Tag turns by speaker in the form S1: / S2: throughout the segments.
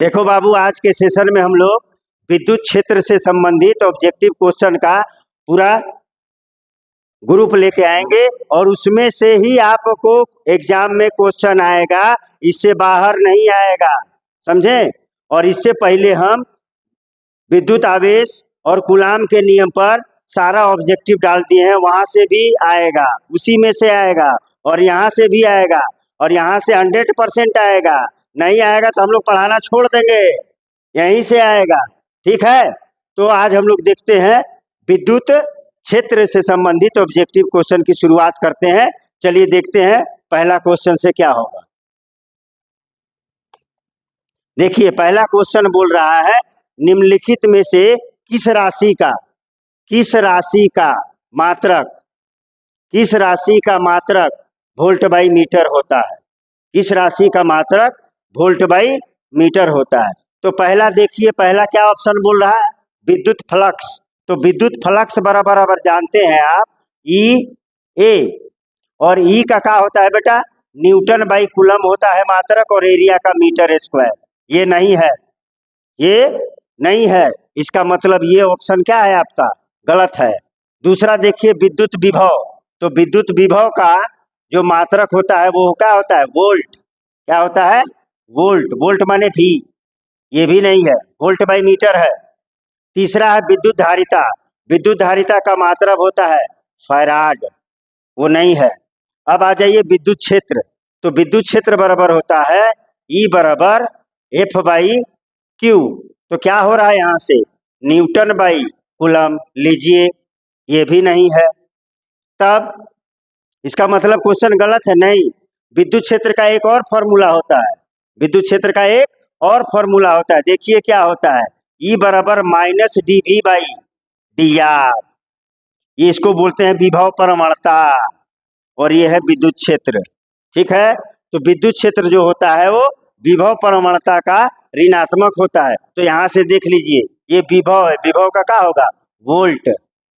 S1: देखो बाबू, आज के सेशन में हम लोग विद्युत क्षेत्र से संबंधित ऑब्जेक्टिव क्वेश्चन का पूरा ग्रुप लेके आएंगे और उसमें से ही आपको एग्जाम में क्वेश्चन आएगा, इससे बाहर नहीं आएगा, समझे। और इससे पहले हम विद्युत आवेश और कूलाम के नियम पर सारा ऑब्जेक्टिव डाल दिए हैं, वहां से भी आएगा, उसी में से आएगा और यहाँ से भी आएगा और यहाँ से 100% आएगा। नहीं आएगा तो हम लोग पढ़ाना छोड़ देंगे, यहीं से आएगा, ठीक है। तो आज हम लोग देखते हैं विद्युत क्षेत्र से संबंधित ऑब्जेक्टिव क्वेश्चन की शुरुआत करते हैं। चलिए देखते हैं पहला क्वेश्चन से क्या होगा। देखिए पहला क्वेश्चन बोल रहा है, निम्नलिखित में से किस राशि का मात्रक वोल्ट बाई मीटर होता है। किस राशि का मात्रक वोल्ट बाई मीटर होता है। तो पहला देखिए, पहला क्या ऑप्शन बोल रहा है, विद्युत फ्लक्स। तो विद्युत फ्लक्स बराबर जानते हैं आप ई ए, और ई का क्या होता है बेटा, न्यूटन बाई कूलम होता है मात्रक, और एरिया का मीटर स्क्वायर। ये नहीं है, ये नहीं है, इसका मतलब ये ऑप्शन क्या है आपका, गलत है। दूसरा देखिए विद्युत विभव। तो विद्युत विभव का जो मात्रक होता है वो क्या होता है, वोल्ट। क्या होता है, वोल्ट। वोल्ट माने भी, ये भी नहीं है, वोल्ट बाई मीटर है। तीसरा है विद्युत धारिता। विद्युत धारिता का मात्रक होता है फैराड, वो नहीं है। अब आ जाइए विद्युत क्षेत्र। तो विद्युत क्षेत्र बराबर होता है ई बराबर एफ बाई क्यू। तो क्या हो रहा है यहाँ से, न्यूटन बाई कूलम लीजिए, ये भी नहीं है। तब इसका मतलब क्वेश्चन गलत है, नहीं। विद्युत क्षेत्र का एक और फॉर्मूला होता है, विद्युत क्षेत्र का एक और फॉर्मूला होता है। देखिए क्या होता है, ई बराबर minus D V by D R. ये इसको बोलते हैं विभव परमणता, और ये है विद्युत क्षेत्र, ठीक है। तो विद्युत क्षेत्र जो होता है वो विभव परमणता का ऋणात्मक होता है। तो यहाँ से देख लीजिए, ये विभव है, विभव का क्या होगा, वोल्ट,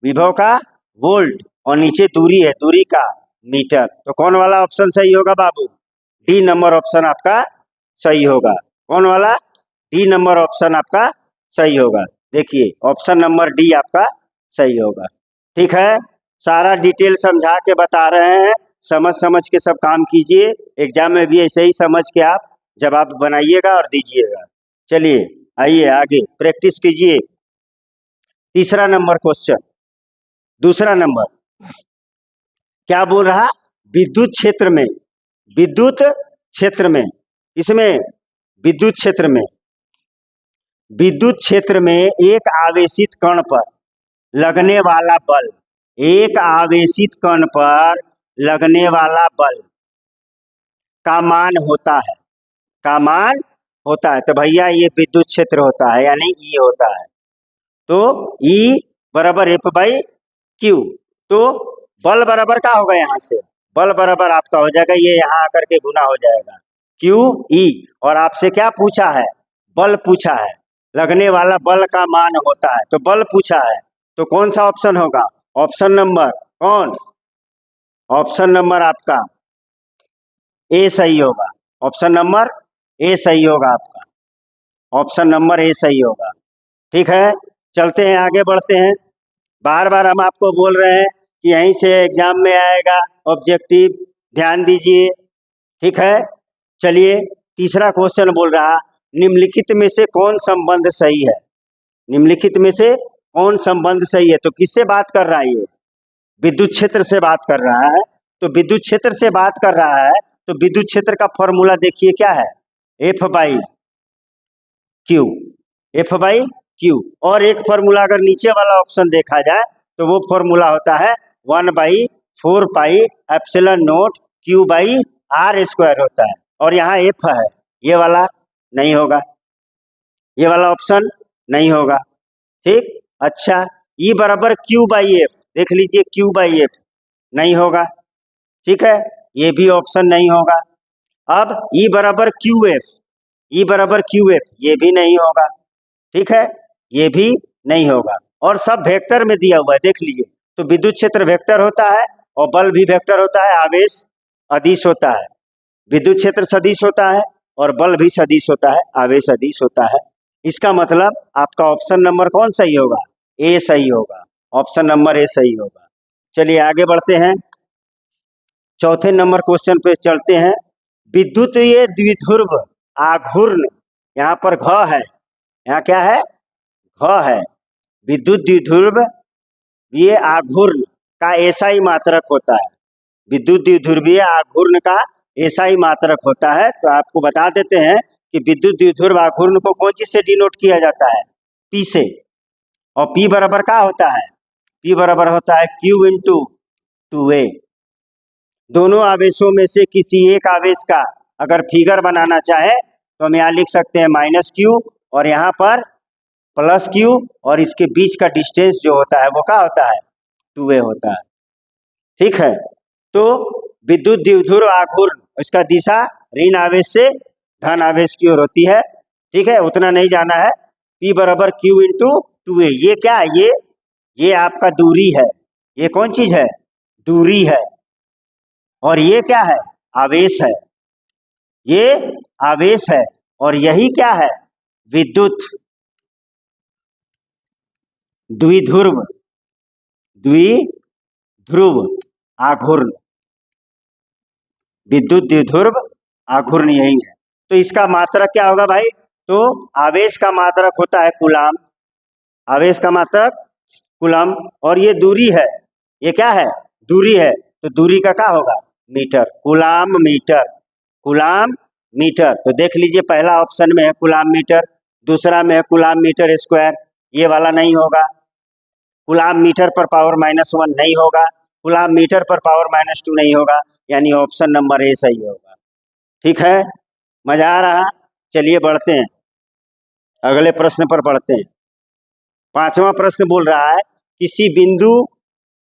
S1: विभव का वोल्ट, और नीचे दूरी है, दूरी का मीटर। तो कौन वाला ऑप्शन सही होगा बाबू, डी नंबर ऑप्शन आपका सही होगा। कौन वाला, डी नंबर ऑप्शन आपका सही होगा। देखिए ऑप्शन नंबर डी आपका सही होगा, ठीक है। सारा डिटेल समझा के बता रहे हैं, समझ के सब काम कीजिए। एग्जाम में भी ऐसे ही समझ के आप जवाब बनाइएगा और दीजिएगा। चलिए आइए आगे प्रैक्टिस कीजिए। तीसरा नंबर क्वेश्चन, दूसरा नंबर क्या बोल रहा, विद्युत क्षेत्र में, विद्युत क्षेत्र में, इसमें विद्युत क्षेत्र में, विद्युत क्षेत्र में एक आवेशित कण पर लगने वाला बल, एक आवेशित कण पर लगने वाला बल का मान होता है, का मान होता है। तो भैया ये विद्युत क्षेत्र होता है, यानी ई होता है। तो ई बराबर एफ बाई क्यू। तो बल बराबर क्या होगा, यहाँ से बल बराबर आपका हो जाएगा, ये यहाँ आकर के गुना हो जाएगा क्यू ई। और आपसे क्या पूछा है, बल पूछा है, लगने वाला बल का मान होता है। तो बल पूछा है, तो कौन सा ऑप्शन होगा, ऑप्शन नंबर कौन, ऑप्शन नंबर आपका ए सही होगा। ऑप्शन नंबर ए सही होगा आपका, ऑप्शन नंबर ए सही होगा, ठीक है। चलते हैं आगे बढ़ते हैं। बार बार हम आपको बोल रहे हैं कि यहीं से एग्जाम में आएगा ऑब्जेक्टिव, ध्यान दीजिए, ठीक है। चलिए तीसरा क्वेश्चन बोल रहा, निम्नलिखित में से कौन संबंध सही है, निम्नलिखित में से कौन संबंध सही है। तो किससे बात कर रहा है, ये विद्युत क्षेत्र से बात कर रहा है। तो विद्युत क्षेत्र से बात कर रहा है, तो विद्युत क्षेत्र का फॉर्मूला देखिए क्या है, F by Q, F by Q. और एक फॉर्मूला अगर नीचे वाला ऑप्शन देखा जाए तो वो फॉर्मूला होता है 1/4 pi epsilon note Q by R square होता है। और यहाँ एफ है, ये वाला नहीं होगा, ये वाला ऑप्शन नहीं होगा, ठीक। अच्छा, ई बराबर क्यू बाई एफ, देख लीजिए क्यू बाई एफ नहीं होगा, ठीक है, ये भी ऑप्शन नहीं होगा। अब ई बराबर क्यू एफ, ई बराबर क्यू एफ, ये भी नहीं होगा, ठीक है, ये भी नहीं होगा। और सब वेक्टर में दिया हुआ है, देख लीजिए। तो विद्युत क्षेत्र वेक्टर होता है और बल भी वेक्टर होता है, आवेश अदिश होता है। विद्युत क्षेत्र सदिश होता है और बल भी सदिश होता है, आवेश सदिश होता है। इसका मतलब आपका ऑप्शन नंबर कौन सही होगा? ए सही होगा, ऑप्शन नंबर ए सही होगा। चलिए आगे बढ़ते हैं, चौथे नंबर क्वेश्चन पे चलते हैं। विद्युतीय द्विध्रुव आघूर्ण, यहाँ पर घ है, यहाँ क्या है? घ है। विद्युत द्विध्रुव ये आघूर्ण का ऐसा ही मात्रक होता है, विद्युत द्विध्रुवीय आघूर्ण का ऐसा ही मात्रक होता है। तो आपको बता देते हैं कि विद्युत द्विध्रुव आघूर्ण को कौन चीज से डिनोट किया जाता है? पी से। और पी बराबर क्या होता है? पी बराबर होता है Q इंटू 2A। दोनों आवेशों में से किसी एक आवेश का अगर फिगर बनाना चाहे तो हम यहाँ लिख सकते हैं -Q और यहाँ पर +Q, और इसके बीच का डिस्टेंस जो होता है वो क्या होता है? 2A होता है। ठीक है, तो विद्युत द्विध्रुव आघूर्ण, इसका दिशा ऋण आवेश से धन आवेश की ओर होती है। ठीक है, उतना नहीं जाना है। P बराबर Q इंटू 2A। ये क्या है? ये आपका दूरी है। ये कौन चीज है? दूरी है। और ये क्या है? आवेश है। ये आवेश है और यही क्या है? विद्युत द्विध्रुव आघूर्ण, विद्युत द्विध्रुव आघूर्ण यही है। तो इसका मात्रक क्या होगा भाई? तो आवेश का मात्रक होता है कूलाम, आवेश का मात्रक कूलाम, और ये दूरी है। ये क्या है? दूरी है। तो दूरी का क्या होगा? Metre, coulomb metre, coulomb metre. तो देख लीजिए पहला ऑप्शन में है कूलाम मीटर, दूसरा में है कूलाम मीटर स्क्वायर। ये वाला नहीं होगा। कूलाम मीटर पर पावर -1 नहीं होगा, कूलाम मीटर पर पावर -2 नहीं होगा, यानी ऑप्शन नंबर ए सही होगा। ठीक है, मजा आ रहा? चलिए बढ़ते हैं, अगले प्रश्न पर बढ़ते हैं। पांचवा प्रश्न बोल रहा है किसी बिंदु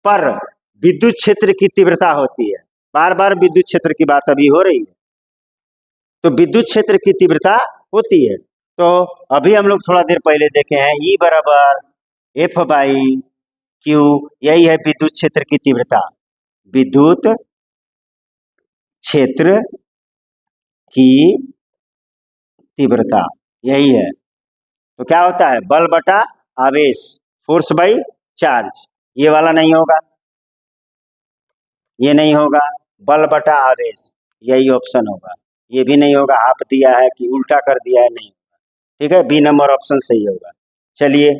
S1: पर विद्युत क्षेत्र की तीव्रता होती है। बार बार विद्युत क्षेत्र की बात अभी हो रही है। तो विद्युत क्षेत्र की तीव्रता होती है, तो अभी हम लोग थोड़ा देर पहले देखे हैं E बराबर F/Q, यही है विद्युत क्षेत्र की तीव्रता। विद्युत क्षेत्र की तीव्रता यही है। तो क्या होता है? बल बटा आवेश, फोर्स बाई चार्ज। ये वाला नहीं होगा, ये नहीं होगा। बल बटा आवेश, यही ऑप्शन होगा। ये भी नहीं होगा, हाफ दिया है कि उल्टा कर दिया है, नहीं होगा। ठीक है, बी नंबर ऑप्शन सही होगा। चलिए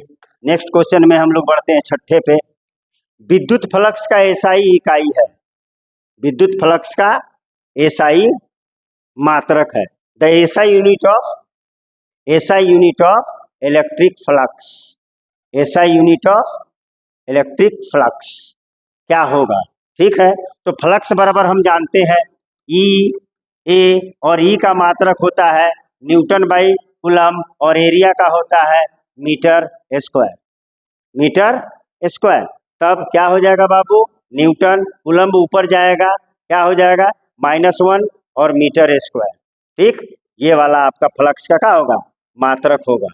S1: नेक्स्ट क्वेश्चन में हम लोग बढ़ते हैं, छठे पे। विद्युत फ्लक्स का एसआई इकाई है, विद्युत फ्लक्स का एसआई मात्रक है। The SI unit of electric flux, SI unit of electric flux क्या होगा? ठीक है, तो फ्लक्स बराबर हम जानते हैं ई ए, और ई का मात्रक होता है न्यूटन बाई कूलम, और एरिया का होता है मीटर स्क्वायर, मीटर स्क्वायर। तब क्या हो जाएगा बाबू? न्यूटन कूलम ऊपर जाएगा, क्या हो जाएगा? -1 और मीटर स्क्वायर। ठीक, ये वाला आपका फ्लक्स का क्या होगा? मात्रक होगा,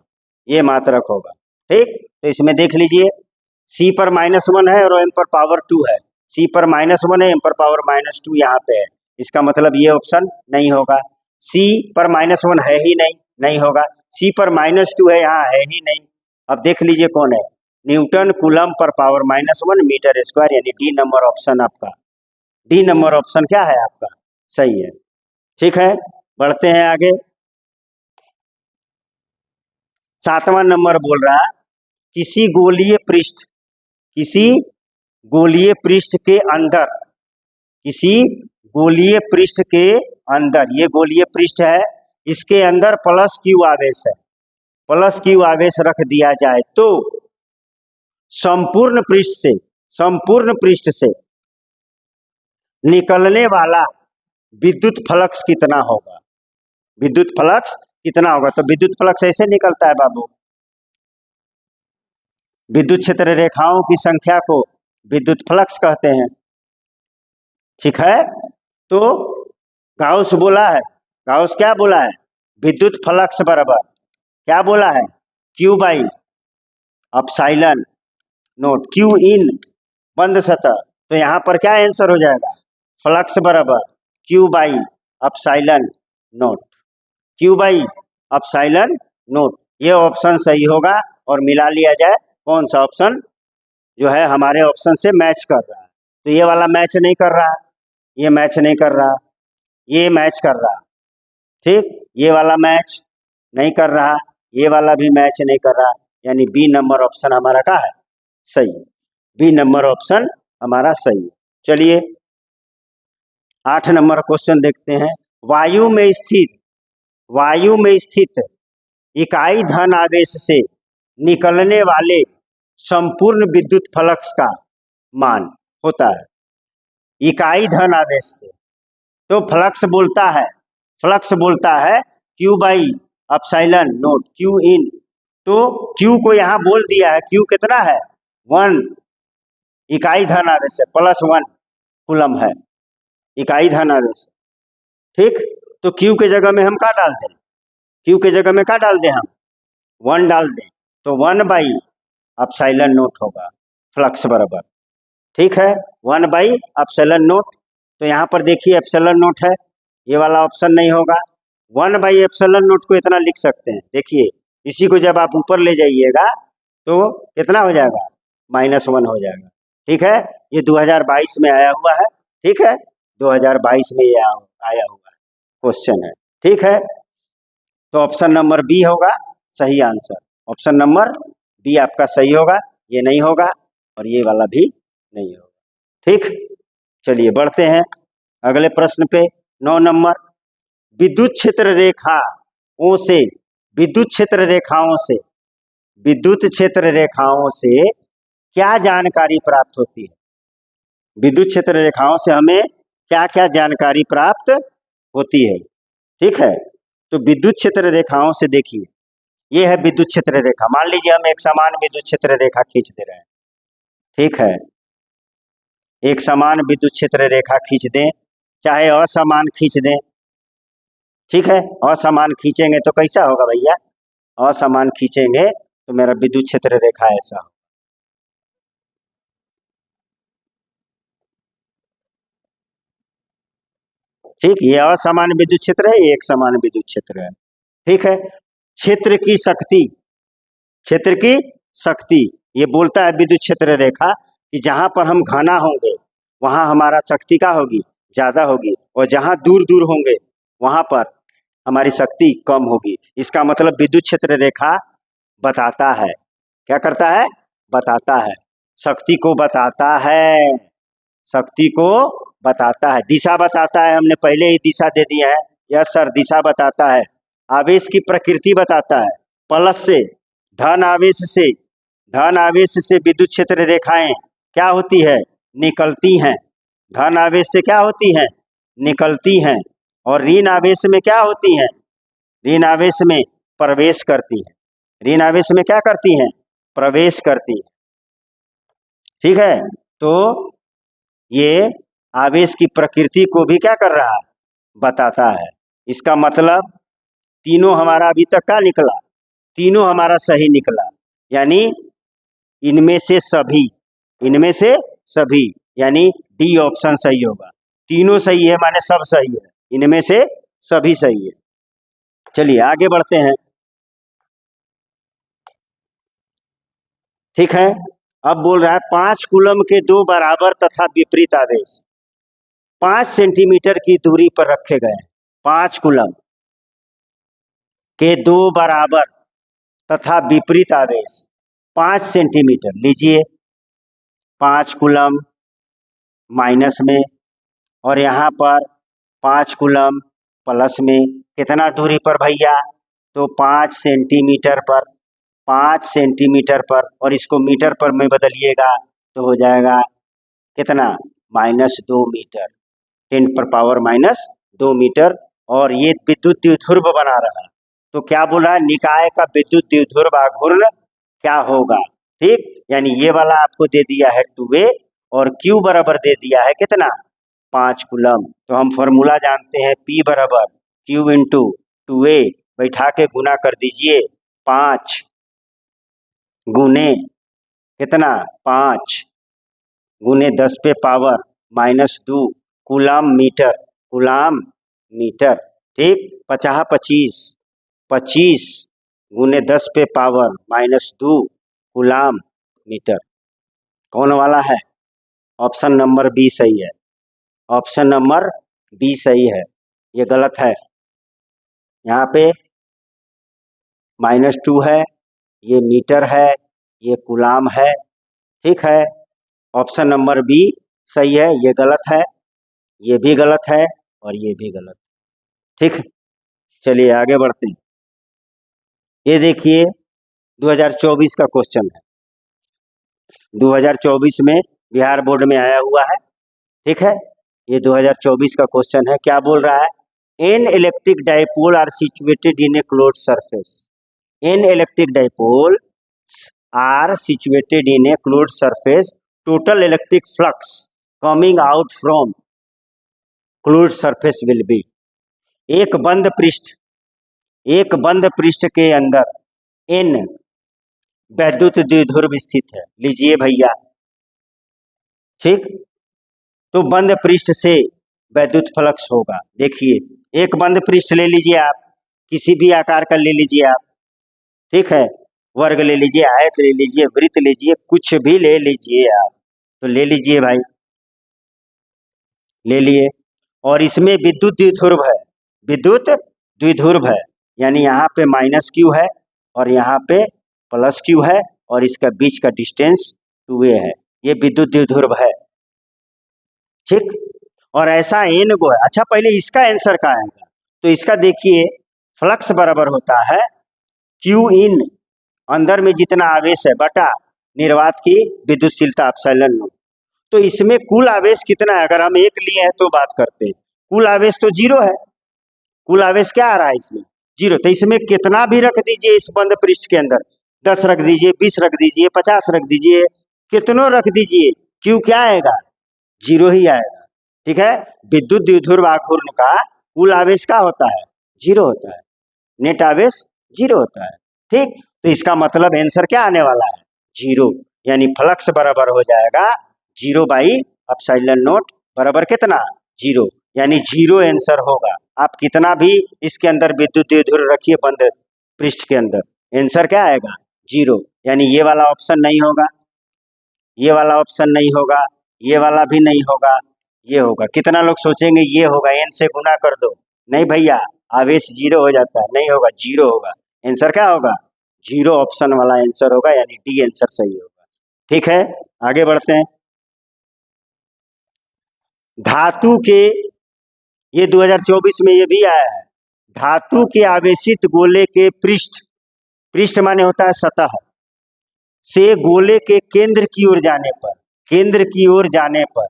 S1: ये मात्रक होगा। ठीक, तो इसमें देख लीजिए C पर -1 है और M पर पावर 2 है। C पर -1 है, M पर पावर -2 यहाँ पे है। इसका मतलब ये ऑप्शन नहीं होगा। C पर -1 है ही नहीं, नहीं होगा। C पर -2 है, यहाँ है ही नहीं। अब देख लीजिए कौन है? न्यूटन कूलम पर पावर -1 मीटर स्क्वायर, यानी डी नंबर ऑप्शन आपका, डी नंबर ऑप्शन क्या है आपका? सही है। ठीक है, बढ़ते हैं आगे। सातवां नंबर बोल रहा है किसी गोलीय पृष्ठ के अंदर, किसी गोलीय पृष्ठ के अंदर, ये गोलीय पृष्ठ है, इसके अंदर +Q आवेश है, +Q आवेश रख दिया जाए तो संपूर्ण पृष्ठ से निकलने वाला विद्युत फ्लक्स कितना होगा? विद्युत फ्लक्स कितना होगा? तो विद्युत फ्लक्स ऐसे निकलता है बाबू, विद्युत क्षेत्र रेखाओं की संख्या को विद्युत फ्लक्स कहते हैं। ठीक है, तो गाउस बोला है, गाउस क्या बोला है? विद्युत फ्लक्स बराबर क्या बोला है? Q by epsilon note, Q इन बंद सतह। तो यहाँ पर क्या आंसर हो जाएगा? फ्लक्स बराबर Q by epsilon note. Q by epsilon note. ये ऑप्शन सही होगा और मिला लिया जाए कौन सा ऑप्शन जो है हमारे ऑप्शन से मैच कर रहा है। तो ये वाला मैच नहीं कर रहा, ये मैच नहीं कर रहा, ये मैच कर रहा, ठीक, ये वाला मैच नहीं कर रहा, ये वाला भी मैच नहीं कर रहा, यानी बी नंबर ऑप्शन हमारा क्या है, सही। बी नंबर ऑप्शन हमारा सही है। चलिए 8 नंबर क्वेश्चन देखते हैं। वायु में स्थित इकाई धन आवेश से निकलने वाले संपूर्ण विद्युत फ्लक्स का मान होता है। इकाई धन आवेश से तो फ्लक्स बोलता है Q by epsilon note Q in. तो क्यू को यहाँ बोल दिया है, क्यू कितना है 1 इकाई धन आवेश है, +1 कूलम है इकाई धन आवेश, ठीक। तो क्यू के जगह में हम क्या डाल दें, क्यू के जगह में क्या डाल दें, हम 1 डाल दें, तो 1 बाई एप्सिलॉन नोट होगा फ्लक्स बराबर, ठीक है 1 बाई एप्सिलॉन नोट। तो यहाँ पर देखिए एप्सिलॉन नोट है, ये वाला ऑप्शन नहीं होगा। 1 बाई एप्सिलॉन नोट को इतना लिख सकते हैं, देखिए इसी को जब आप ऊपर ले जाइएगा तो कितना हो जाएगा, -1 हो जाएगा, ठीक है। ये 2022 में आया हुआ है, ठीक है 2022 में ये आया हुआ क्वेश्चन है, ठीक है। तो ऑप्शन नंबर बी होगा सही आंसर, ऑप्शन नंबर बी आपका सही होगा, ये नहीं होगा और ये वाला भी नहीं होगा, ठीक। चलिए बढ़ते हैं अगले प्रश्न पे। 9 नंबर, विद्युत क्षेत्र रेखाओं से क्या जानकारी प्राप्त होती है। विद्युत क्षेत्र रेखाओं से हमें क्या क्या जानकारी प्राप्त होती है, ठीक है। तो विद्युत क्षेत्र रेखाओं से देखिए, ये है विद्युत क्षेत्र रेखा, मान लीजिए हम एक समान विद्युत क्षेत्र रेखा खींच दे रहे हैं, ठीक है, एक समान विद्युत क्षेत्र रेखा खींच दें, चाहे असमान खींच दें, ठीक है। असमान खींचेंगे तो कैसा होगा भैया, असमान खींचेंगे तो मेरा विद्युत क्षेत्र रेखा ऐसा हो, ठीक। ये असमान विद्युत क्षेत्र है, ये एक समान विद्युत क्षेत्र है, ठीक है। क्षेत्र की शक्ति ये बोलता है विद्युत क्षेत्र रेखा कि जहां पर हम घना होंगे वहां हमारा शक्ति क्या होगी, ज्यादा होगी, और जहां दूर दूर होंगे वहां पर हमारी शक्ति कम होगी। इसका मतलब विद्युत क्षेत्र रेखा बताता है, क्या करता है, बताता है, शक्ति को बताता है, शक्ति को बताता है, दिशा बताता है, हमने पहले ही दिशा दे दिया है, यस सर, दिशा बताता है, आवेश की प्रकृति बताता है, प्लस से धन आवेश से विद्युत क्षेत्र रेखाएं क्या होती है, निकलती हैं, धन आवेश से क्या होती हैं, निकलती हैं, और ऋण आवेश में क्या होती हैं, ऋण आवेश में प्रवेश करती हैं, ऋण आवेश में क्या करती हैं, प्रवेश करती हैं, ठीक है। तो ये आवेश की प्रकृति को भी क्या कर रहा है, बताता है। इसका मतलब तीनों हमारा अभी तक क्या निकला, तीनों हमारा सही निकला, यानी इनमें से सभी यानी डी ऑप्शन सही होगा। तीनों सही है माने सब सही है, इनमें से सभी सही है। चलिए आगे बढ़ते हैं, ठीक है। अब बोल रहा है 5 कूलम के 2 बराबर तथा विपरीत आवेश 5 सेंटीमीटर की दूरी पर रखे गए। 5 कूलम के 2 बराबर तथा विपरीत आवेश 5 सेंटीमीटर लीजिए, 5 कूलम माइनस में और यहाँ पर 5 कूलम प्लस में, कितना दूरी पर भैया, तो 5 सेंटीमीटर पर, 5 सेंटीमीटर पर, और इसको मीटर पर में बदलिएगा तो हो जाएगा कितना, -2 मीटर, 10⁻⁻2 मीटर। और ये विद्युत द्विध्रुव बना रहा है, तो क्या बोल रहा है, निकाय का विद्युत द्विध्रुव आघूर्ण क्या होगा, ठीक। यानी ये वाला आपको दे दिया है 2a और Q बराबर दे दिया है कितना, 5 कूलम। तो हम फॉर्मूला जानते हैं, P बराबर Q × 2a, बैठा के गुना कर दीजिए, 5 गुने कितना, 5 गुने 10⁻⁻2 कूलम मीटर, ठीक, 50 25, 25 गुने 10 पे पावर -2 कूलाम मीटर। कौन वाला है? ऑप्शन नंबर बी सही है। ऑप्शन नंबर बी सही है, ये गलत है। यहाँ पे -2 है, ये मीटर है, ये कूलाम है। ठीक है, ऑप्शन नंबर बी सही है, ये गलत है, ये भी गलत है और ये भी गलत। ठीक, चलिए आगे बढ़ते हैं। ये देखिए 2024 का क्वेश्चन है, 2024 में बिहार बोर्ड में आया हुआ है। ठीक है, ये 2024 का क्वेश्चन है। क्या बोल रहा है? An electric dipole are situated in a closed surface. An electric dipole are situated in a closed surface. Total electric flux coming out from closed surface will be. एक बंद पृष्ठ के अंदर एन वैद्युत द्विध्रुव स्थित है। लीजिए भैया, ठीक, तो बंद पृष्ठ से वैद्युत फ्लक्स होगा। देखिए, एक बंद पृष्ठ ले लीजिए आप, किसी भी आकार का ले लीजिए आप। ठीक है, वर्ग ले लीजिए, आयत ले लीजिए, वृत्त लीजिए, कुछ भी ले लीजिए आप। तो ले लीजिए भाई, ले लिए। और इसमें विद्युत द्विध्रुव है, विद्युत द्विध्रुव है, यानी यहाँ पे -q है और यहाँ पे +q है और इसका बीच का डिस्टेंस 2a है। ये विद्युत द्विध्रुव है। ठीक, और ऐसा एन गो है। अच्छा, पहले इसका आंसर क्या आएगा? तो इसका देखिए, फ्लक्स बराबर होता है Q इन, अंदर में जितना आवेश है बटा निर्वात की विद्युतशीलता एप्सिलॉन नॉट। तो इसमें कुल आवेश कितना है? अगर हम एक लिए हैं तो बात करते हैं, कुल आवेश तो 0 है। कुल आवेश क्या आ रहा है इसमें? 0। तो इसमें कितना भी रख दीजिए इस बंद पृष्ठ के अंदर, 10 रख दीजिए, 20 रख दीजिए, 50 रख दीजिए, कितनों रख दीजिए, Q क्या आएगा? 0 ही आएगा। ठीक है, विद्युत द्विध्रुव आघूर्ण का कुल आवेश क्या होता है? 0 होता है, नेट आवेश 0 होता है। ठीक, तो इसका मतलब आंसर क्या आने वाला है? 0, यानी फ्लक्स बराबर हो जाएगा 0/ε0 बराबर कितना? 0, यानी 0 आंसर होगा। आप कितना भी इसके अंदर विद्युत द्विध्रुव रखिए बंद पृष्ठ के अंदर, आंसर क्या आएगा? 0, यानी ये वाला ऑप्शन नहीं होगा, ये वाला ऑप्शन नहीं होगा, ये वाला भी नहीं होगा, ये होगा। कितना लोग सोचेंगे ये होगा, n से गुना कर दो। नहीं भैया, आवेश 0 हो जाता है, नहीं होगा, 0 होगा। आंसर क्या होगा? 0 ऑप्शन वाला आंसर होगा, यानी डी आंसर सही होगा। ठीक है, आगे बढ़ते हैं। धातु के, ये 2024 में ये भी आया है, धातु के आवेशित गोले के पृष्ठ माने होता है सतह से गोले के केंद्र की ओर जाने पर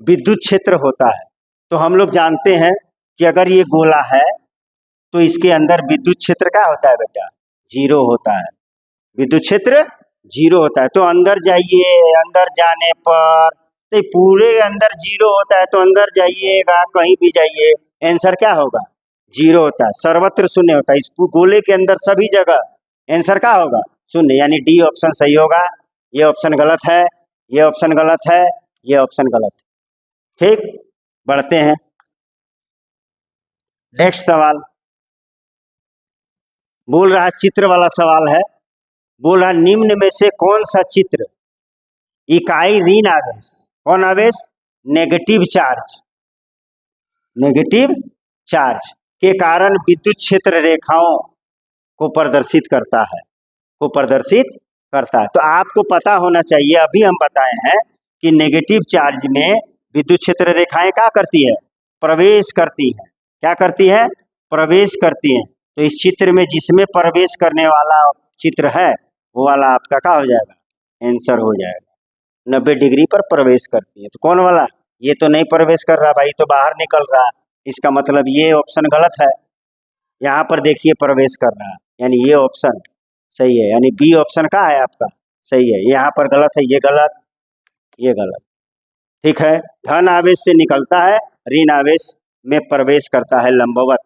S1: विद्युत क्षेत्र होता है। तो हम लोग जानते हैं कि अगर ये गोला है तो इसके अंदर विद्युत क्षेत्र क्या होता है बेटा? 0 होता है, विद्युत क्षेत्र 0 होता है। तो अंदर जाइए, अंदर जाने पर तो पूरे अंदर 0 होता है, तो अंदर जाइएगा कहीं भी जाइए, आंसर क्या होगा? 0 होता है, सर्वत्र शून्य होता है। इस गोले के अंदर सभी जगह आंसर क्या होगा? शून्य, यानी डी ऑप्शन सही होगा। ये ऑप्शन गलत है, ये ऑप्शन गलत है, ये ऑप्शन गलत है। ठीक, बढ़ते हैं। नेक्स्ट सवाल बोल रहा है, चित्र वाला सवाल है। बोल रहा, निम्न में से कौन सा चित्र इकाई ऋण आवेश, कौन आवेश? नेगेटिव चार्ज के कारण विद्युत क्षेत्र रेखाओं को प्रदर्शित करता है, तो आपको पता होना चाहिए, अभी हम बताए हैं कि नेगेटिव चार्ज में विद्युत क्षेत्र रेखाएं क्या करती है? प्रवेश करती हैं। क्या करती है? प्रवेश करती हैं। तो इस चित्र में जिसमें प्रवेश करने वाला चित्र है वो वाला आपका क्या हो जाएगा? आंसर हो जाएगा। 90 डिग्री पर प्रवेश करती है। तो कौन वाला? ये तो नहीं प्रवेश कर रहा भाई, तो बाहर निकल रहा, इसका मतलब ये ऑप्शन गलत है। यहाँ पर देखिए प्रवेश कर रहा है, यानी ये ऑप्शन सही है, यानी बी ऑप्शन का है आपका सही है। यहाँ पर गलत है, ये गलत, ये गलत। ठीक है, धन आवेश से निकलता है, ऋण आवेश में प्रवेश करता है लंबवत।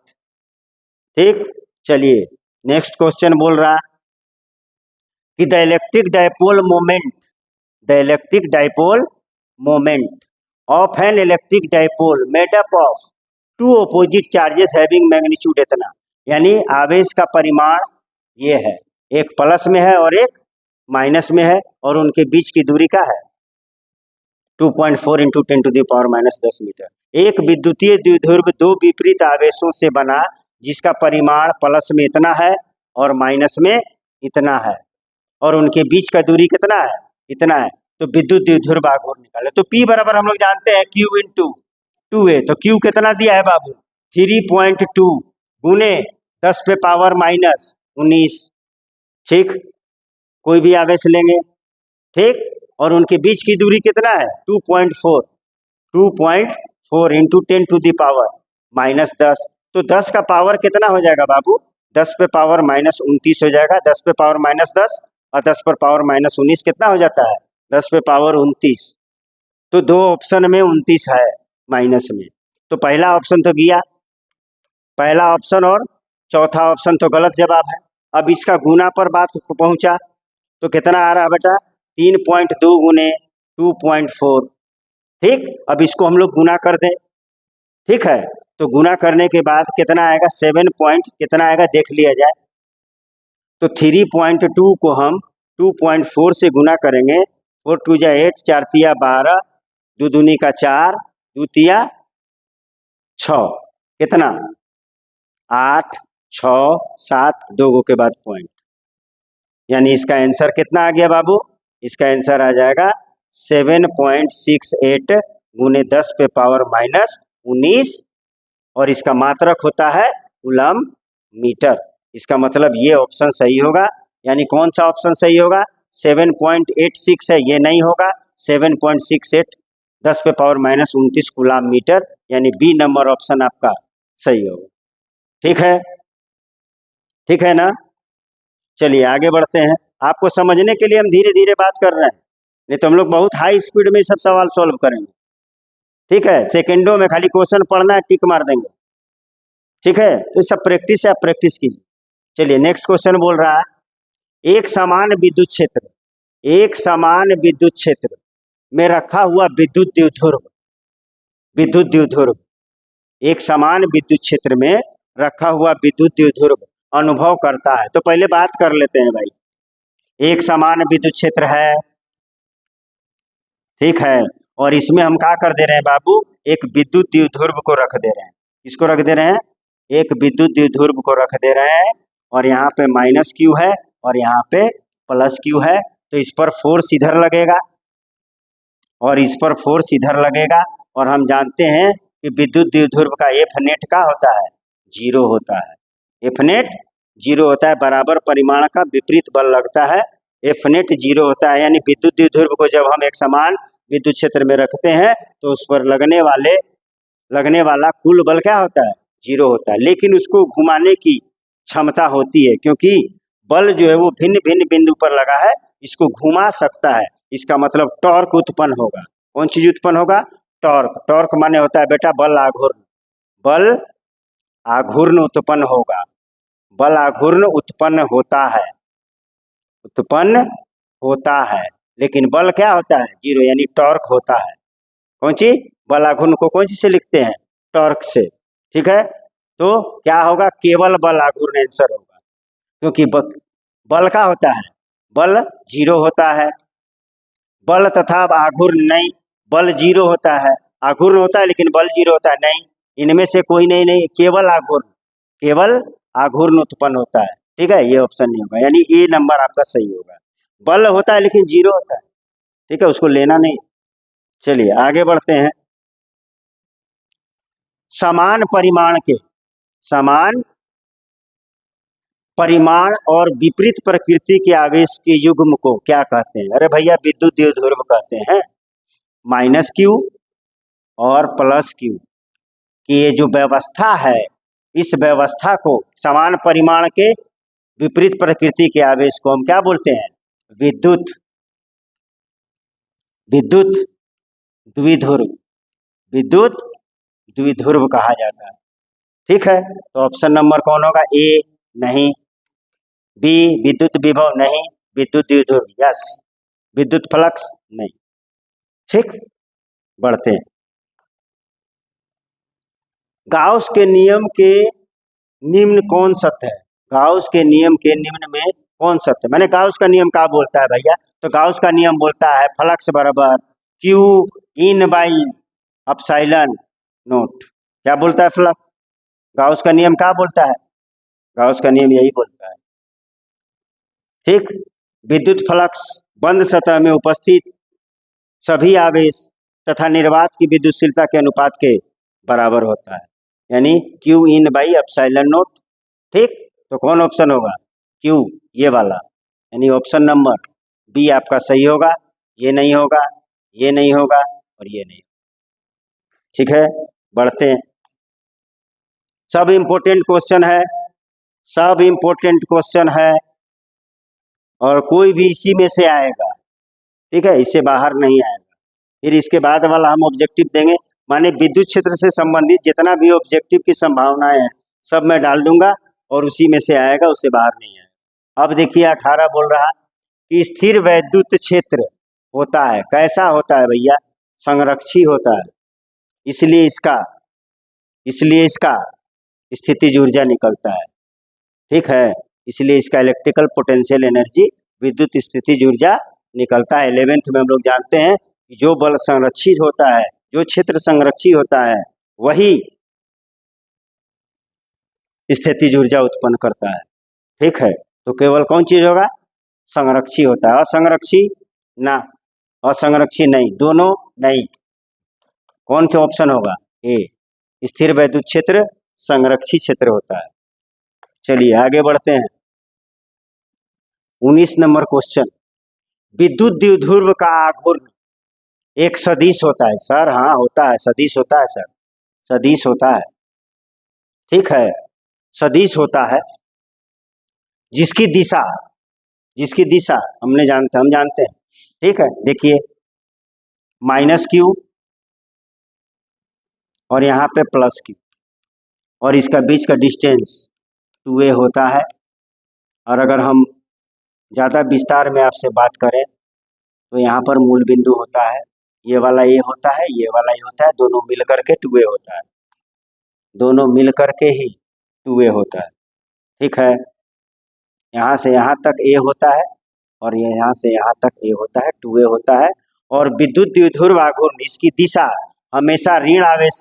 S1: ठीक, चलिए नेक्स्ट क्वेश्चन बोल रहा कि the electric dipole moment of an electric dipole made up of two opposite charges having magnitude इतना, यानी आवेश का परिमाण ये है, एक प्लस में है और एक माइनस में है, और उनके बीच की दूरी क्या है 2.4 इंटू 10⁻⁻10 मीटर। एक विद्युतीय द्विध्रुव दो विपरीत आवेशों से बना जिसका परिमाण प्लस में इतना है और माइनस में इतना है, और उनके बीच का दूरी कितना है, इतना है। तो विद्युत द्विध्रुव आघूर्ण निकाले। तो P बराबर हम लोग जानते हैं Q इंटू 2A। तो Q कितना दिया है बाबू 3.2 गुने 10 पे पावर माइनस 19। ठीक, कोई भी आवेश लेंगे, ठीक, और उनके बीच की दूरी कितना है 2.4 into 10 to the power minus 10। तो 10 का पावर कितना हो जाएगा बाबू 10 पे पावर माइनस 29 हो जाएगा। 10 पे पावर माइनस 10 और 10 पर पावर माइनस 19 कितना हो जाता है 10 पे पावर 29। तो दो ऑप्शन में 29 है माइनस में, तो पहला ऑप्शन तो गया, पहला ऑप्शन, और चौथा ऑप्शन तो गलत जवाब है। अब इसका गुना पर बात पहुंचा तो कितना आ रहा है बेटा 3.2 गुने 2.4। ठीक, अब इसको हम लोग गुना कर दें, ठीक है, तो गुना करने के बाद कितना आएगा 7 पॉइंट कितना आएगा देख लिया जाए। तो 3.2 को हम 2.4 से गुना करेंगे, 4 2 जा 8, 4 तिया 12, 2 दूनी का 4, 2 तिया 6, कितना 8, 6, 7, 2 के बाद पॉइंट, यानी इसका आंसर कितना आ गया बाबू, इसका आंसर आ जाएगा 7.68 गुने 10 पे पावर माइनस 19, और इसका मात्रक होता है कूलम मीटर। इसका मतलब ये ऑप्शन सही होगा। यानी कौन सा ऑप्शन सही होगा 7.86 है, ये नहीं होगा, 7.68 10 पे पावर माइनस 29 कूलम मीटर, यानी बी नंबर ऑप्शन आपका सही होगा। ठीक है, ठीक है ना। चलिए आगे बढ़ते हैं। आपको समझने के लिए हम धीरे धीरे बात कर रहे हैं, नहीं तो हम लोग बहुत हाई स्पीड में सब सवाल सॉल्व करेंगे। ठीक है, सेकंडों में खाली क्वेश्चन पढ़ना है, टिक मार देंगे। ठीक है, तो सब प्रैक्टिस है, आप प्रैक्टिस कीजिए। चलिए नेक्स्ट क्वेश्चन बोल रहा है, एक समान विद्युत क्षेत्र, एक समान विद्युत क्षेत्र में रखा हुआ विद्युत द्विध्रुव, विद्युत द्विध्रुव, एक समान विद्युत क्षेत्र में रखा हुआ विद्युत द्विध्रुव अनुभव करता है। तो पहले बात कर लेते हैं भाई, एक समान विद्युत क्षेत्र है, ठीक है, और इसमें हम क्या कर दे रहे हैं बाबू, एक विद्युत द्विध्रुव को रख दे रहे हैं। किसको रख दे रहे हैं, एक विद्युत द्विध्रुव को रख दे रहे हैं, और यहाँ पे माइनस क्यू है और यहाँ पे प्लस क्यू है। तो इस पर फोर्स इधर लगेगा और इस पर फोर्स इधर लगेगा, और हम जानते हैं कि विद्युत द्विध्रुव का एफ नेट का होता है 0 होता है, एफ नेट 0 होता है, बराबर परिमाण का विपरीत बल लगता है, एफ नेट 0 होता है। यानी विद्युत द्विध्रुव को जब हम एक समान विद्युत क्षेत्र में रखते हैं तो उस पर लगने वाला कुल बल क्या होता है 0 होता है, लेकिन उसको घुमाने की क्षमता होती है, क्योंकि बल जो है वो भिन्न भिन्न बिंदु पर लगा है, इसको घुमा सकता है। इसका मतलब टॉर्क उत्पन्न होगा। कौन चीज उत्पन्न होगा, टॉर्क। टॉर्क माने होता है बेटा बल आघूर्ण, बल आघूर्ण उत्पन्न होगा, बल आघूर्ण उत्पन्न होता है, उत्पन्न होता है, लेकिन बल क्या होता है 0, यानी टॉर्क होता है। कौन सी, बल आघूर्ण को कौन सी से लिखते हैं, टॉर्क से। ठीक है, तो क्या होगा, केवल बल आघूर्ण आंसर होगा, क्योंकि बल का होता है, बल 0 होता है, बल तथा आघूर्ण नहीं, बल 0 होता है, आघूर्ण होता है लेकिन बल 0 होता है, नहीं, इनमें से कोई नहीं, केवल आघूर्ण, केवल आघूर्ण उत्पन्न होता है। ठीक है, ये ऑप्शन नहीं होगा, यानी ए नंबर आपका सही होगा। बल होता है लेकिन 0 होता है, ठीक है, उसको लेना नहीं। चलिए आगे बढ़ते हैं। समान परिमाण के, समान परिमाण और विपरीत प्रकृति के आवेश के युग्म को क्या कहते हैं, अरे भैया विद्युत द्विध्रुव कहते हैं। माइनस क्यू और प्लस क्यू की ये जो व्यवस्था है, इस व्यवस्था को, समान परिमाण के विपरीत प्रकृति के आवेश को हम क्या बोलते हैं, विद्युत द्विध्रुव, विद्युत द्विध्रुव कहा जाता है। ठीक है, तो ऑप्शन नंबर कौन होगा, ए नहीं, बी विद्युत विभव नहीं, विद्युत द्विध्रुव यस, विद्युत फ्लक्स नहीं। ठीक, बढ़ते हैं। गाउस के नियम के निम्न कौन सत्य है? गाउस के नियम के निम्न में कौन सत्य है? मैंने गाउस का नियम क्या बोलता है भैया? तो गाउस का नियम बोलता है फ्लक्स बराबर Q in by epsilon note. क्या बोलता है फ्लक्स? गाउस का नियम क्या बोलता है? गाउस का नियम यही बोलता है। ठीक, विद्युत फ्लक्स बंद सतह में उपस्थित सभी आवेश तथा निर्वात की विद्युतशीलता के अनुपात के बराबर होता है, यानी Q in by epsilon note. ठीक, तो कौन ऑप्शन होगा? क्यू, ये वाला, यानी ऑप्शन नंबर बी आपका सही होगा। ये नहीं होगा, ये नहीं होगा और ये नहीं। ठीक है, बढ़ते हैं। सब इम्पोर्टेंट क्वेश्चन है, सब इम्पोर्टेंट क्वेश्चन है और कोई भी इसी में से आएगा। ठीक है, इससे बाहर नहीं आएगा। फिर इसके बाद वाला हम ऑब्जेक्टिव देंगे, माने विद्युत क्षेत्र से संबंधित जितना भी ऑब्जेक्टिव की संभावनाएं हैं सब मैं डाल दूंगा और उसी में से आएगा, उससे बाहर नहीं आएगा। अब देखिए 18 बोल रहा कि स्थिर वैद्युत क्षेत्र होता है। कैसा होता है भैया? संरक्षी होता है, इसलिए इसका स्थितिज ऊर्जा निकलता है। ठीक है, इसलिए इसका इलेक्ट्रिकल पोटेंशियल एनर्जी विद्युत स्थितिज ऊर्जा निकलता है। 11th में हम लोग जानते हैं कि जो बल संरक्षित होता है, जो क्षेत्र संरक्षित होता है, वही स्थितिज ऊर्जा उत्पन्न करता है। ठीक है, तो केवल कौन चीज होगा? संरक्षी होता है। असंरक्षी ना, असंरक्षी नहीं, दोनों नहीं। कौन सा ऑप्शन होगा? ए, स्थिर वैद्युत क्षेत्र संरक्षी क्षेत्र होता है। चलिए आगे बढ़ते हैं। 19 नंबर क्वेश्चन, विद्युत द्विध्रुव का आघूर्ण एक सदिश होता है। सर हाँ होता है, सदिश होता है सर, सदिश होता है। ठीक है, सदिश होता है जिसकी दिशा हम जानते हैं। ठीक है, देखिए माइनस क्यू और यहाँ पे प्लस क्यू और इसका बीच का डिस्टेंस 2a होता है। और अगर हम ज़्यादा विस्तार में आपसे बात करें तो यहाँ पर मूल बिंदु होता है, ये वाला ए होता है, ये वाला ए होता है, दोनों मिल करके 2a होता है, दोनों मिल करके ही 2a होता है। ठीक है, यहाँ से यहाँ तक ए होता है और ये यहाँ से यहाँ तक ए होता है, 2a होता है। और विद्युत द्विध्रुव आघूर्ण इसकी दिशा हमेशा ऋण आवेश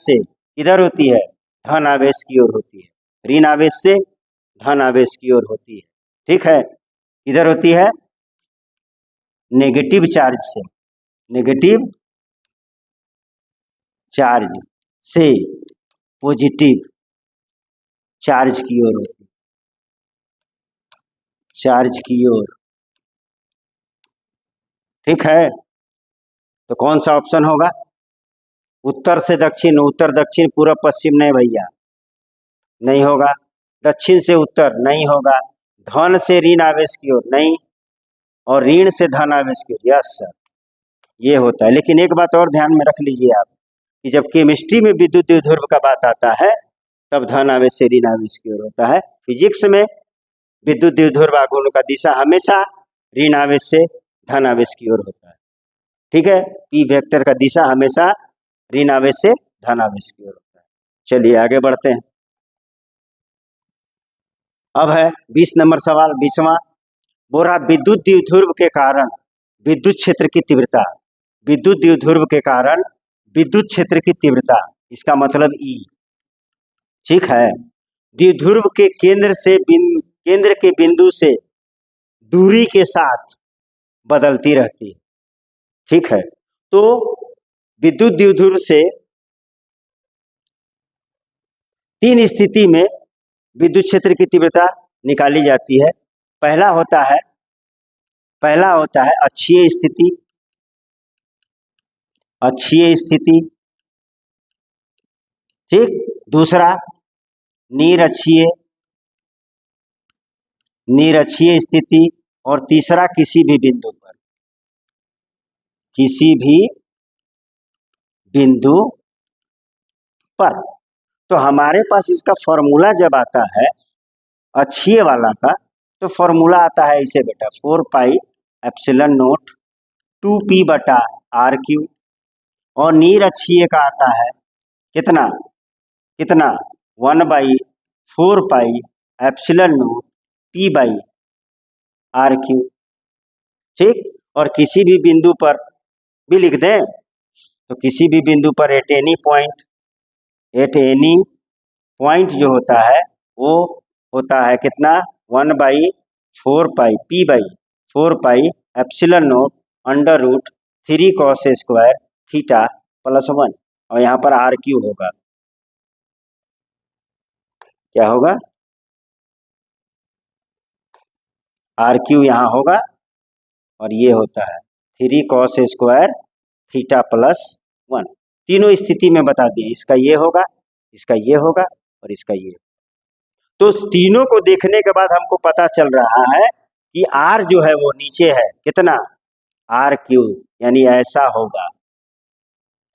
S1: से किधर होती है? धन आवेश की ओर होती है। ऋण आवेश से धन आवेश की ओर होती है। ठीक है, किधर होती है? नेगेटिव चार्ज से पॉजिटिव चार्ज की ओर होती है, चार्ज की ओर। ठीक है, तो कौन सा ऑप्शन होगा? उत्तर से दक्षिण, उत्तर दक्षिण पूर्व पश्चिम नहीं भैया, नहीं होगा। दक्षिण से उत्तर नहीं होगा। धन से ऋण आवेश की ओर नहीं, और ऋण से धन आवेश की ओर। यस सर, ये होता है। लेकिन एक बात और ध्यान में रख लीजिए आप कि जब केमिस्ट्री में विद्युत द्विध्रुव का बात आता है तब धन आवेश से ऋण आवेश की ओर होता है। फिजिक्स में विद्युत द्विध्रुव आघूर्ण का दिशा हमेशा ऋण आवेश से धन आवेश की ओर होता है। ठीक है, पी वेक्टर का दिशा हमेशा ऋण आवेश से धन आवेश की ओर होता है। चलिए आगे बढ़ते हैं। अब है 20 नंबर सवाल, 20वां। बोल रहा विद्युत द्विध्रुव के कारण विद्युत क्षेत्र की तीव्रता, विद्युत द्विध्रुव के कारण विद्युत क्षेत्र की तीव्रता, इसका मतलब ई। ठीक है, द्विध्रुव के केंद्र के बिंदु से दूरी के साथ बदलती रहती है। ठीक है, तो विद्युत द्विध्रुव से 3 स्थिति में विद्युत क्षेत्र की तीव्रता निकाली जाती है। पहला होता है अक्षीय स्थिति। ठीक, दूसरा निरक्षीय स्थिति और तीसरा किसी भी बिंदु पर। तो हमारे पास इसका फॉर्मूला जब आता है अक्षीय वाला का, तो फॉर्मूला आता है इसे बेटा 4 पाई एप्सिलॉन नोट 2p बटा RQ। और निरक्षीय का आता है कितना कितना 1/4 pi epsilon naught P by R Q. ठीक, और किसी भी बिंदु पर भी लिख दें तो किसी भी बिंदु पर एट एनी पॉइंट जो होता है वो होता है कितना 1/4 pi P by 4 pi epsilon not √3 cos square theta +1, और यहाँ पर आर क्यू होगा। क्या होगा? आर क्यू यहाँ होगा और ये होता है 3 cos स्क्वायर थीटा +1। तीनों स्थिति में बता दिए, इसका ये होगा, इसका ये होगा और इसका ये। तो तीनों को देखने के बाद हमको पता चल रहा है कि आर जो है वो नीचे है, कितना आर क्यू, यानी ऐसा होगा।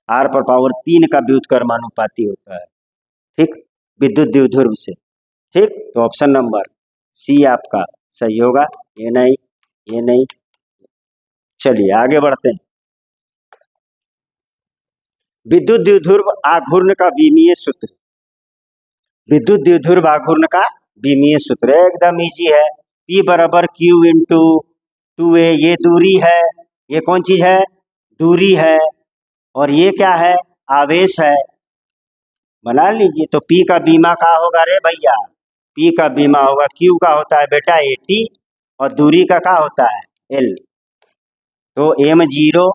S1: आर पर पावर 3 का व्युत्क्रमानुपाती होता है। ठीक, विद्युत द्विध्रुव से। ठीक, तो ऑप्शन नंबर सी आपका सही होगा। ये नहीं, ये नहीं। चलिए आगे बढ़ते हैं। विद्युत द्विध्रुव आघूर्ण का विमीय सूत्र। विद्युत द्विध्रुव आघूर्ण का विमीय सूत्र एकदम इजी है। P बराबर Q इंटू 2A, ये दूरी है, ये कौन चीज है? दूरी है, और ये क्या है? आवेश है। बना लीजिए। तो P का बीमा का होगा रे भैया? P का बीमा होगा, Q का होता है बेटा 80 और दूरी का क्या होता है? L। तो M0,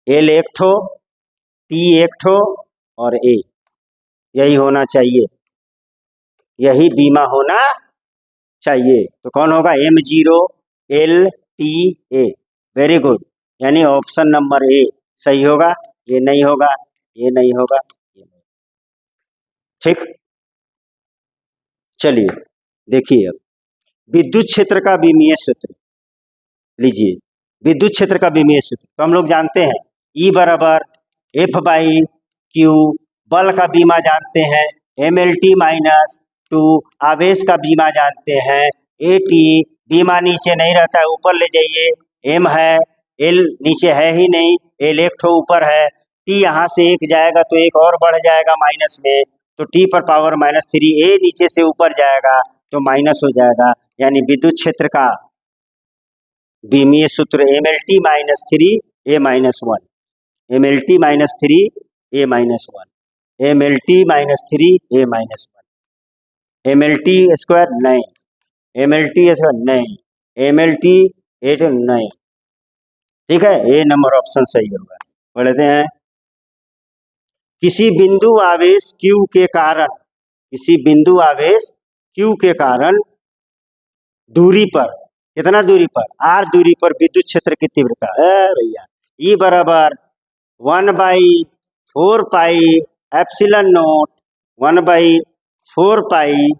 S1: L एक ठो, T एक ठो और A, यही होना चाहिए, यही बीमा होना चाहिए। तो कौन होगा? M0 L T A। Very good, यानी ऑप्शन नंबर ए सही होगा। ये नहीं होगा, ये नहीं होगा, ये नहीं। ठीक, चलिए देखिए अब विद्युत क्षेत्र का विमीय सूत्र लीजिए। विद्युत क्षेत्र का विमीय सूत्र तो हम लोग जानते हैं, E बराबर F/Q, बल का बीमा जानते हैं, MLT - 2, आवेश का बीमा जानते हैं, AT, बीमा नीचे नहीं रहता है, ऊपर ले जाइए, M है, L नीचे है ही नहीं, L एक ठो ऊपर है, T यहाँ से एक जाएगा तो एक और बढ़ जाएगा माइनस में, तो T पर पावर -3, A नीचे से ऊपर जाएगा तो माइनस हो जाएगा, यानी विद्युत क्षेत्र का विमीय सूत्र MLT - 3 A - 1, MLT - 3 A - 1, MLT - 3 A - 1, MLT square नहीं, MLT स्क्वायर नहीं, MLT 8 नहीं। ठीक है, ए नंबर ऑप्शन सही होगा। पढ़ते हैं, किसी बिंदु आवेश Q के कारण, किसी बिंदु आवेश Q के कारण दूरी पर, कितना दूरी पर? R दूरी पर विद्युत क्षेत्र की तीव्रता है भैया, E बराबर 1/4 pi epsilon not, 1/4 pi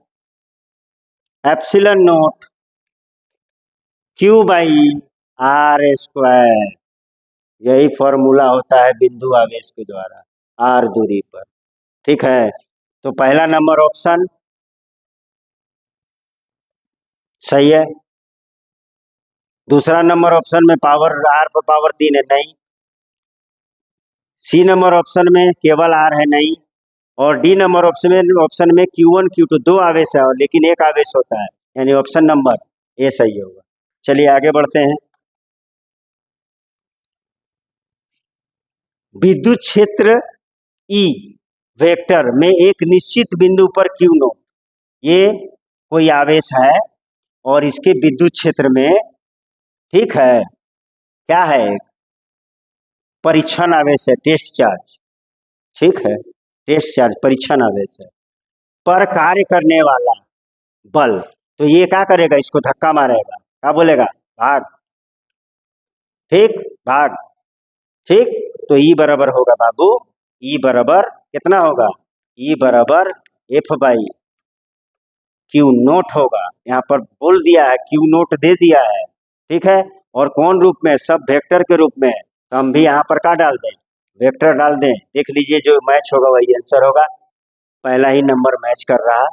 S1: epsilon not Q/R square. यही फॉर्मूला होता है बिंदु आवेश के द्वारा R दूरी पर। ठीक है, तो पहला नंबर ऑप्शन सही है। दूसरा नंबर ऑप्शन में पावर R पर पावर 3 है, नहीं। सी नंबर ऑप्शन में केवल R है, नहीं। और डी नंबर ऑप्शन में Q1 Q2 दो आवेश है लेकिन एक आवेश होता है, यानी ऑप्शन नंबर ए सही होगा। चलिए आगे बढ़ते हैं। विद्युत क्षेत्र E वेक्टर में एक निश्चित बिंदु पर Q0, ये कोई आवेश है और इसके विद्युत क्षेत्र में, ठीक है, क्या है? परीक्षण आवेश है, टेस्ट चार्ज। ठीक है, टेस्ट चार्ज परीक्षण आवेश है, पर कार्य करने वाला बल, तो ये क्या करेगा? इसको धक्का मारेगा, क्या बोलेगा? भाग। ठीक, भाग। ठीक, तो ई बराबर होगा बाबू, ई बराबर कितना होगा? ई बराबर F/Q0 होगा। यहाँ पर बोल दिया है, Q0 दे दिया है। ठीक है, और कौन रूप में? सब वेक्टर के रूप में। तो हम भी यहाँ पर क्या डाल दें? वेक्टर डाल दें। देख लीजिए, जो मैच होगा वही आंसर होगा। पहला ही नंबर मैच कर रहा है,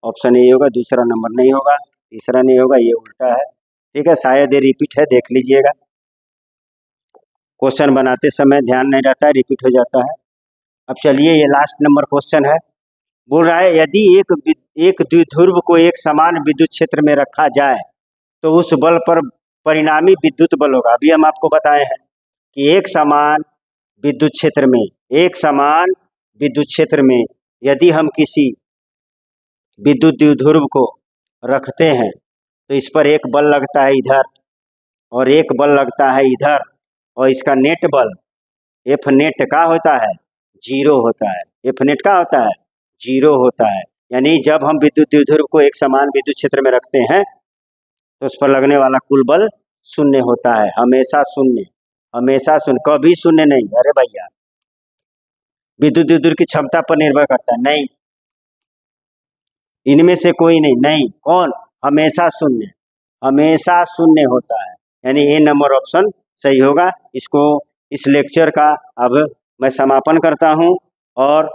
S1: ऑप्शन ए होगा, दूसरा नंबर नहीं होगा, तीसरा नहीं होगा, ये उल्टा है। ठीक है, शायद ये रिपीट है, देख लीजिएगा। क्वेश्चन बनाते समय ध्यान नहीं रहता है, रिपीट हो जाता है। अब चलिए ये लास्ट नंबर क्वेश्चन है। बोल रहा है यदि एक द्विध्रुव को एक समान विद्युत क्षेत्र में रखा जाए तो उस बल पर परिणामी विद्युत बल होगा। अभी हम आपको बताए हैं कि एक समान विद्युत क्षेत्र में यदि हम किसी विद्युत द्विध्रुव को रखते हैं तो इस पर एक बल लगता है इधर और एक बल लगता है इधर, और इसका नेट बल एफ नेट का होता है 0 होता है। एफ नेट का होता है 0 होता है। यानी जब हम विद्युत द्विध्रुव को एक समान विद्युत क्षेत्र में रखते हैं तो उस पर लगने वाला कुल बल शून्य होता है, हमेशा शून्य, हमेशा शून्य, कभी शून्य नहीं। अरे भैया विद्युत द्विध्रुव की क्षमता पर निर्भर करता है, नहीं, इनमें से कोई नहीं, कौन, हमेशा शून्य, हमेशा शून्य होता है। यानी ए नंबर ऑप्शन सही होगा। इसको इस लेक्चर का अब मैं समापन करता हूं और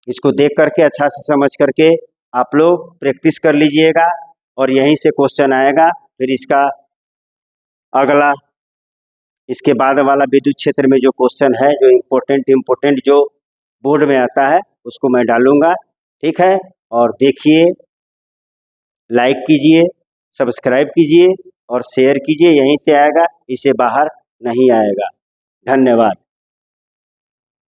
S1: इसको देख करके अच्छा से समझ करके आप लोग प्रैक्टिस कर लीजिएगा और यहीं से क्वेश्चन आएगा। फिर इसका अगला इसके बाद वाला विद्युत क्षेत्र में जो क्वेश्चन है, जो इम्पोर्टेंट जो बोर्ड में आता है उसको मैं डालूंगा, ठीक है। और देखिए, लाइक कीजिए, सब्सक्राइब कीजिए और शेयर कीजिए, यहीं से आएगा, इसे बाहर नहीं आएगा। धन्यवाद।